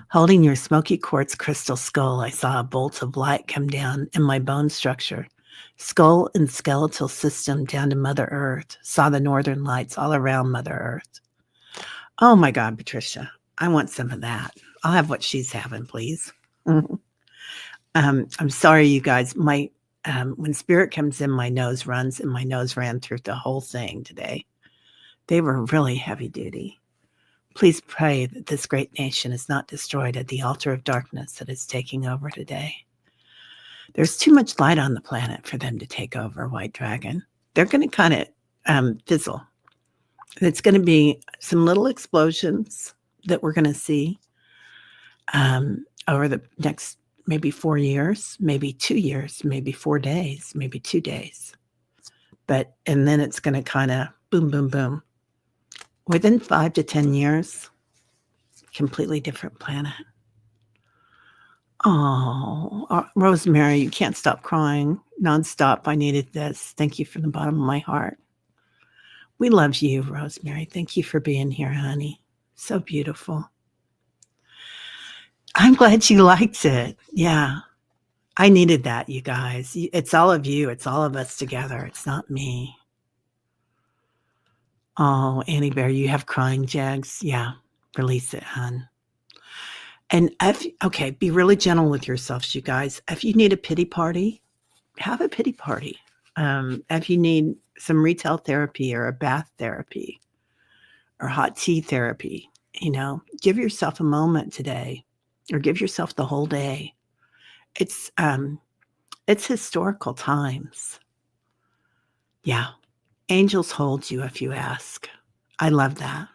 holding your smoky quartz crystal skull, I saw a bolt of light come down in my bone structure, skull and skeletal system down to Mother Earth. Saw the northern lights all around Mother Earth. Oh my God, Patricia, I want some of that. I'll have what she's having, please. I'm sorry, you guys. My when spirit comes in, my nose runs, and my nose ran through the whole thing today. They were really heavy duty. Please pray that this great nation is not destroyed at the altar of darkness that is taking over today. There's too much light on the planet for them to take over, White Dragon. They're going to kind of fizzle. It's going to be some little explosions that we're going to see over the next maybe 4 years, maybe 2 years, maybe 4 days, maybe 2 days. And then it's going to kind of Boom, boom, boom. Within 5 to 10 years, completely different planet. Oh, Rosemary, you can't stop crying nonstop. I needed this. Thank you from the bottom of my heart. We love you, Rosemary. Thank you for being here, honey. So beautiful. I'm glad you liked it. Yeah. I needed that, you guys. It's all of you. It's all of us together. It's not me. Oh, Annie Bear, you have crying jags. Yeah. Release it, hon. And okay, be really gentle with yourselves, you guys. If you need a pity party, have a pity party. If you need some retail therapy or a bath therapy or hot tea therapy, give yourself a moment today or give yourself the whole day. It's historical times. Yeah. Angels hold you if you ask. I love that.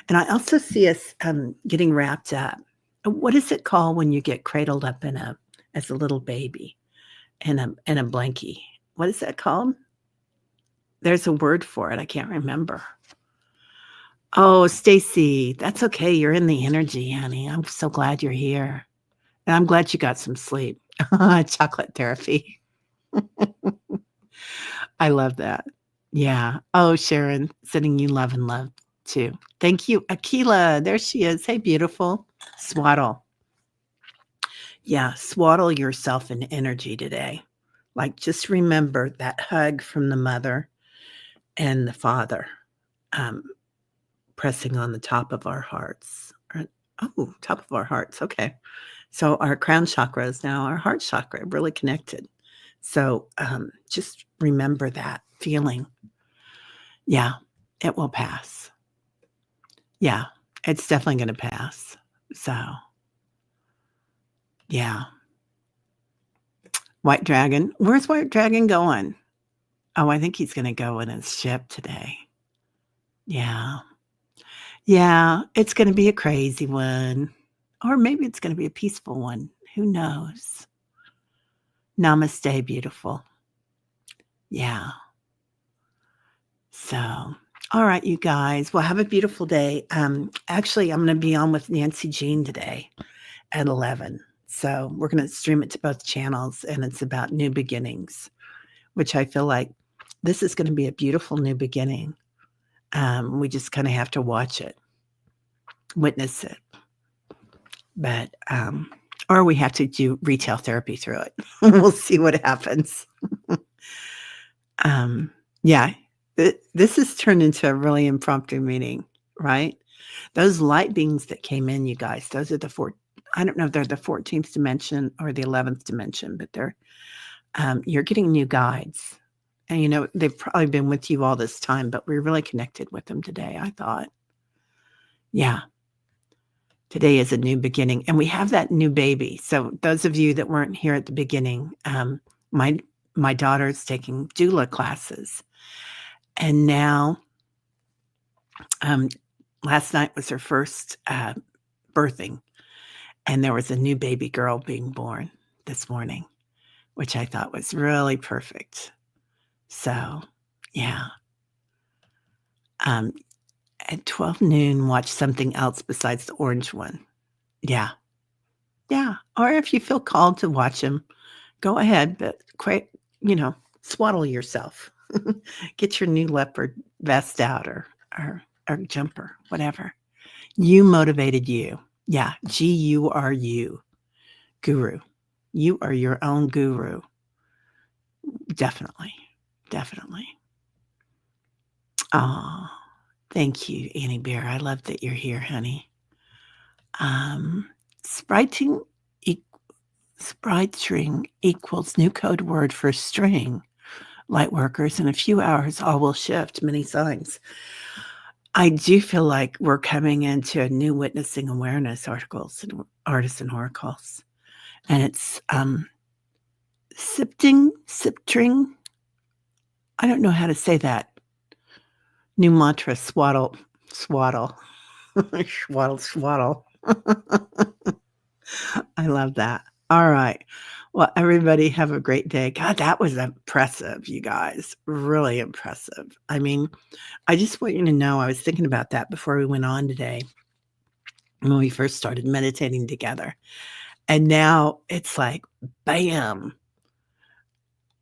And I also see us getting wrapped up. What is it called when you get cradled up as a little baby in a blankie? What is that called? There's a word for it. I can't remember. Oh, Stacy, that's okay. You're in the energy, honey. I'm so glad you're here. And I'm glad you got some sleep. Chocolate therapy. I love that. Yeah. Oh, Sharon, sending you love and love too. Thank you. Akila, there she is. Hey, beautiful. Swaddle. Yeah, swaddle yourself in energy today. Like, just remember that hug from the mother and the father pressing on the top of our hearts. Top of our hearts. Okay. So our crown chakra is now our heart chakra, really connected. So just remember that feeling. Yeah, it will pass. Yeah, it's definitely going to pass. So, yeah. White Dragon. Where's White Dragon going? Oh, I think he's going to go in his ship today. Yeah. Yeah, it's going to be a crazy one. Or maybe it's going to be a peaceful one. Who knows? Namaste, beautiful. Yeah. So, all right, you guys. Well, have a beautiful day. Actually, I'm going to be on with Nancy Jean today at 11. So we're going to stream it to both channels, and it's about new beginnings, which I feel like this is going to be a beautiful new beginning. We just kind of have to watch it, witness it. But, or we have to do retail therapy through it. We'll see what happens. Yeah, this has turned into a really impromptu meeting, right? Those light beings that came in, you guys, those are I don't know if they're the 14th dimension or the 11th dimension, but you're getting new guides. And, they've probably been with you all this time, but we're really connected with them today, I thought. Yeah. Today is a new beginning, and we have that new baby. So those of you that weren't here at the beginning, my daughter's taking doula classes, and now last night was her first birthing, and there was a new baby girl being born this morning, which I thought was really perfect. So, yeah. At 12 noon, watch something else besides the orange one. Yeah. Yeah. Or if you feel called to watch them, go ahead, but swaddle yourself. Get your new leopard vest out or jumper, whatever. You motivated you. Yeah. Guru. Guru. You are your own guru. Definitely. Definitely. Oh, thank you, Annie Bear. I love that you're here, honey. Spritering equals new code word for string. Light workers, in a few hours, all will shift. Many signs. I do feel like we're coming into a new witnessing awareness articles and artisan oracles. And it's siptring. I don't know how to say that. New mantra, swaddle. Swaddle. I love that. All right. Well, everybody have a great day. God, that was impressive, you guys. Really impressive. I mean, I just want you to know I was thinking about that before we went on today when we first started meditating together. And now it's like, bam.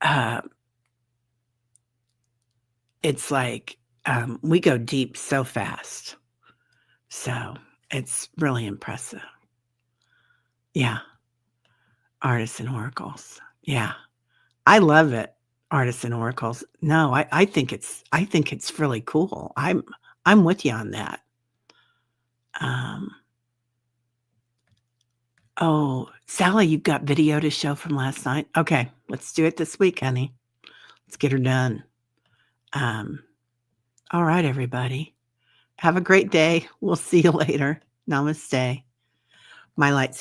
Uh, it's like we go deep so fast. So it's really impressive. Yeah. Artists and oracles. Yeah. I love it. Artists and oracles. No, I think it's really cool. I'm with you on that. Um, oh, Sally, you've got video to show from last night? Okay, let's do it this week, honey. Let's get her done. Um, all right, everybody. Have a great day. We'll see you later. Namaste. My light's